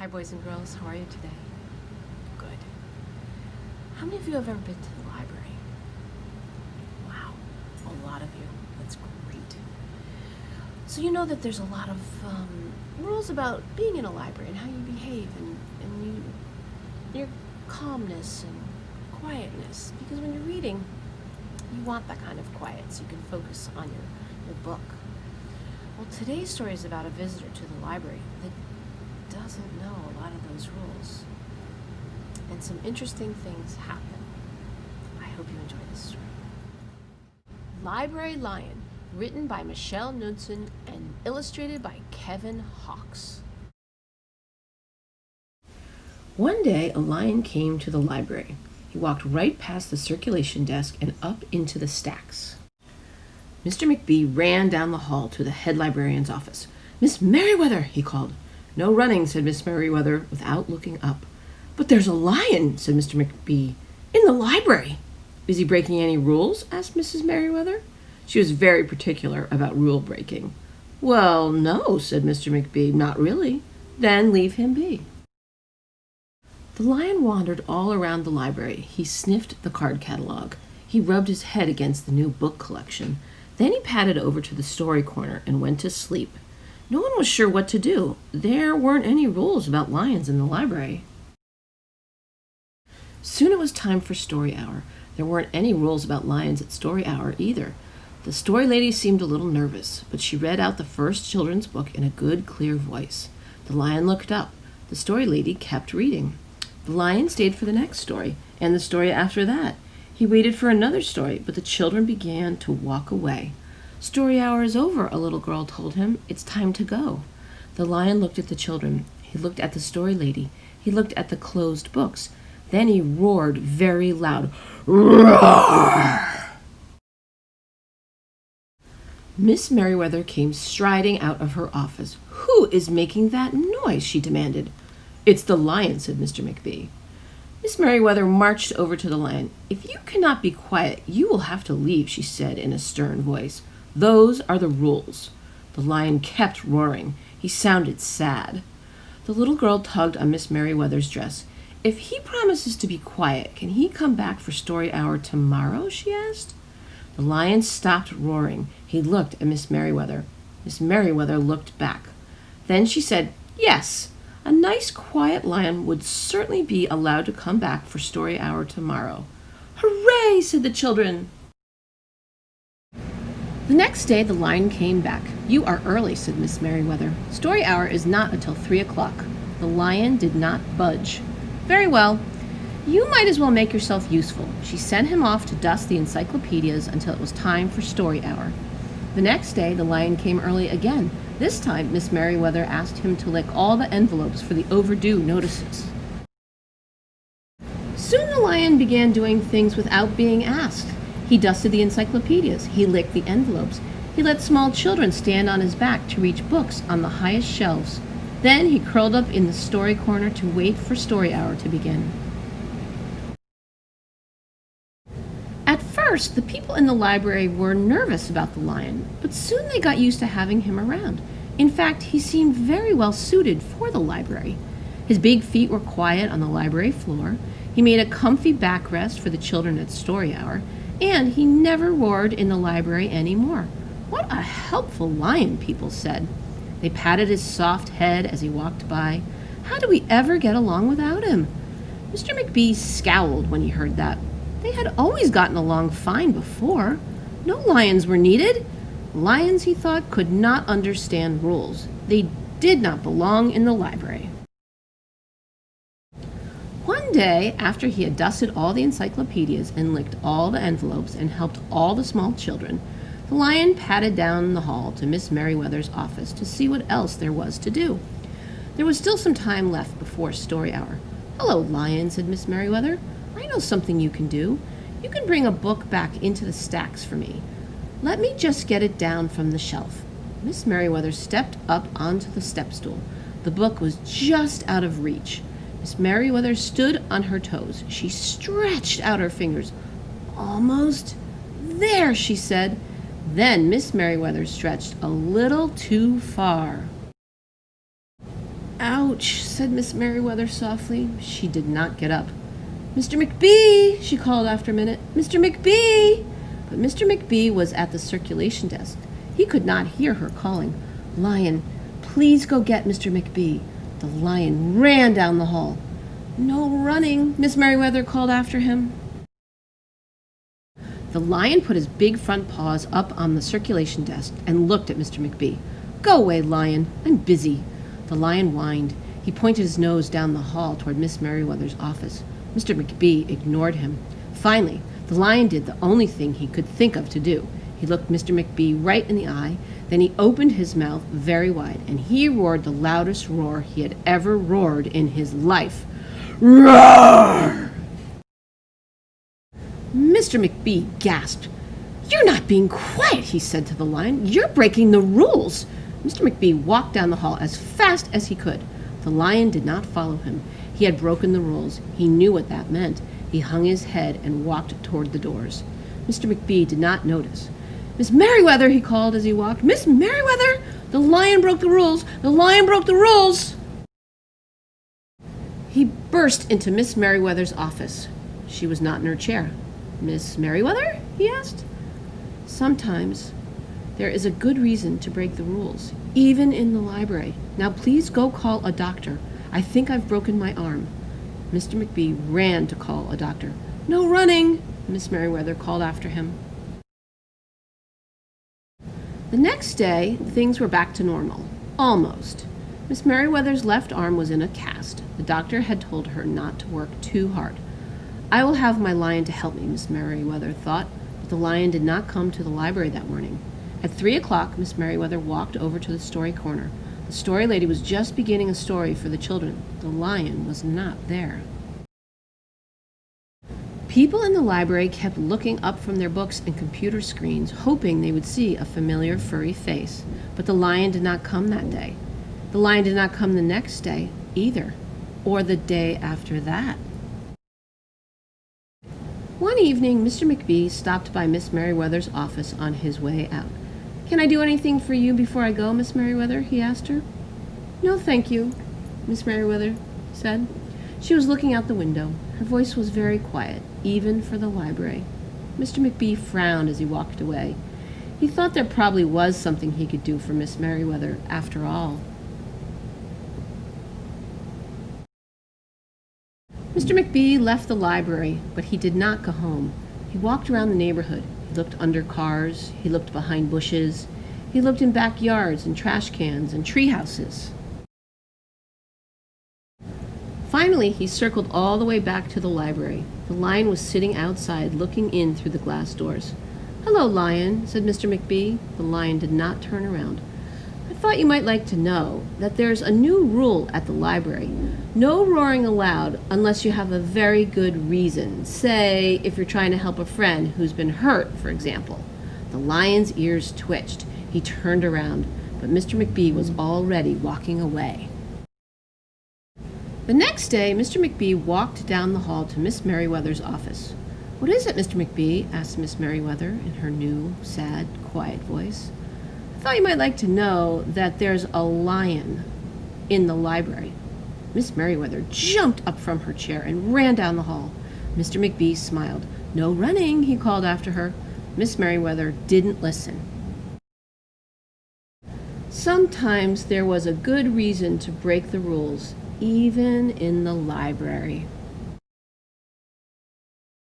Hi, boys and girls. How are you today? Good. How many of you have ever been to the library? Wow, a lot of you. That's great. So you know that there's a lot of rules about being in a library and how you behave and your calmness and quietness. Because when you're reading, you want that kind of quiet so you can focus on your book. Well, today's story is about a visitor to the library that doesn't know a lot of those rules. And some interesting things happen. I hope you enjoy this story. Library Lion, written by Michelle Knudsen and illustrated by Kevin Hawkes. One day, a lion came to the library. He walked right past the circulation desk and up into the stacks. Mr. McBee ran down the hall to the head librarian's office. "Miss Merriweather," he called. "No running," said Miss Merriweather without looking up. "But there's a lion," said Mr. McBee, "in the library." "Is he breaking any rules?" asked Mrs. Merriweather. She was very particular about rule breaking. "Well, no," said Mr. McBee, "not really." "Then leave him be." The lion wandered all around the library. He sniffed the card catalog. He rubbed his head against the new book collection. Then he padded over to the story corner and went to sleep. No one was sure what to do. There weren't any rules about lions in the library. Soon it was time for story hour. There weren't any rules about lions at story hour either. The story lady seemed a little nervous, but she read out the first children's book in a good, clear voice. The lion looked up. The story lady kept reading. The lion stayed for the next story, and the story after that. He waited for another story, but the children began to walk away. "Story hour is over," a little girl told him. "It's time to go." The lion looked at the children. He looked at the story lady. He looked at the closed books. Then he roared very loud. "Roar!" Miss Merriweather came striding out of her office. "Who is making that noise?" she demanded. "It's the lion," said Mr. McBee. Miss Merriweather marched over to the lion. "If you cannot be quiet, you will have to leave," she said in a stern voice. "Those are the rules." The lion kept roaring. He sounded sad. The little girl tugged on Miss Merriweather's dress. "If he promises to be quiet, can he come back for story hour tomorrow?" she asked. The lion stopped roaring. He looked at Miss Merriweather. Miss Merriweather looked back. Then she said, "Yes, a nice quiet lion would certainly be allowed to come back for story hour tomorrow." "Hooray!" said the children. The next day the lion came back. "You are early," said Miss Merriweather. "Story hour is not until 3 o'clock." The lion did not budge. "Very well. You might as well make yourself useful." She sent him off to dust the encyclopedias until it was time for story hour. The next day the lion came early again. This time Miss Merriweather asked him to lick all the envelopes for the overdue notices. Soon the lion began doing things without being asked. He dusted the encyclopedias. He licked the envelopes. He let small children stand on his back to reach books on the highest shelves. Then he curled up in the story corner to wait for story hour to begin. At first, the people in the library were nervous about the lion, but soon they got used to having him around. In fact, he seemed very well suited for the library. His big feet were quiet on the library floor. He made a comfy backrest for the children at story hour, and he never roared in the library anymore. What a helpful lion, people said. They patted his soft head as he walked by. How do we ever get along without him? Mr. McBee scowled when he heard that. They had always gotten along fine before. No lions were needed. Lions, he thought, could not understand rules. They did not belong in the library. One day, after he had dusted all the encyclopedias and licked all the envelopes and helped all the small children, the lion padded down the hall to Miss Merriweather's office to see what else there was to do. There was still some time left before story hour. "Hello, lion," said Miss Merriweather. "I know something you can do. You can bring a book back into the stacks for me. Let me just get it down from the shelf." Miss Merriweather stepped up onto the step stool. The book was just out of reach. Miss Merriweather stood on her toes. She stretched out her fingers. "Almost there," she said. Then Miss Merriweather stretched a little too far. Ouch, said Miss Merriweather softly. She did not get up. Mr. McBee, she called after a minute. Mr. McBee! But Mr. McBee was at the circulation desk. He could not hear her calling. Lion, please go get Mr. McBee. The lion ran down the hall. No running, Miss Merriweather called after him. The lion put his big front paws up on the circulation desk and looked at Mr. McBee. Go away, Lion. I'm busy. The lion whined. He pointed his nose down the hall toward Miss Merriweather's office. Mr. McBee ignored him. Finally, the lion did the only thing he could think of to do. He looked Mr. McBee right in the eye, then he opened his mouth very wide, and he roared the loudest roar he had ever roared in his life. Roar! Mr. McBee gasped. You're not being quiet, he said to the lion. You're breaking the rules. Mr. McBee walked down the hall as fast as he could. The lion did not follow him. He had broken the rules. He knew what that meant. He hung his head and walked toward the doors. Mr. McBee did not notice. Miss Merriweather, he called as he walked. Miss Merriweather! The lion broke the rules! The lion broke the rules! He burst into Miss Merriweather's office. She was not in her chair. Miss Merriweather? He asked. Sometimes there is a good reason to break the rules, even in the library. Now please go call a doctor. I think I've broken my arm. Mr. McBee ran to call a doctor. No running, Miss Merriweather called after him. The next day, things were back to normal. Almost. Miss Merriweather's left arm was in a cast. The doctor had told her not to work too hard. I will have my lion to help me, Miss Merriweather thought, but the lion did not come to the library that morning. At 3 o'clock, Miss Merriweather walked over to the story corner. The story lady was just beginning a story for the children. The lion was not there. People in the library kept looking up from their books and computer screens, hoping they would see a familiar furry face. But the lion did not come that day. The lion did not come the next day either, or the day after that. One evening, Mr. McBee stopped by Miss Merriweather's office on his way out. Can I do anything for you before I go, Miss Merriweather? He asked her. No, thank you, Miss Merriweather said. She was looking out the window. Her voice was very quiet, even for the library. Mr. McBee frowned as he walked away. He thought there probably was something he could do for Miss Merriweather after all. Mr. McBee left the library, but he did not go home. He walked around the neighborhood. He looked under cars. He looked behind bushes. He looked in backyards and trash cans and tree houses. Finally, he circled all the way back to the library. The lion was sitting outside, looking in through the glass doors. Hello, Lion, said Mr. McBee. The lion did not turn around. I thought you might like to know that there's a new rule at the library. No roaring aloud unless you have a very good reason. Say, if you're trying to help a friend who's been hurt, for example. The lion's ears twitched. He turned around, but Mr. McBee was already walking away. The next day, Mr. McBee walked down the hall to Miss Merriweather's office. What is it, Mr. McBee? Asked Miss Merriweather in her new, sad, quiet voice. I thought you might like to know that there's a lion in the library. Miss Merriweather jumped up from her chair and ran down the hall. Mr. McBee smiled. No running, he called after her. Miss Merriweather didn't listen. Sometimes there was a good reason to break the rules, even in the library.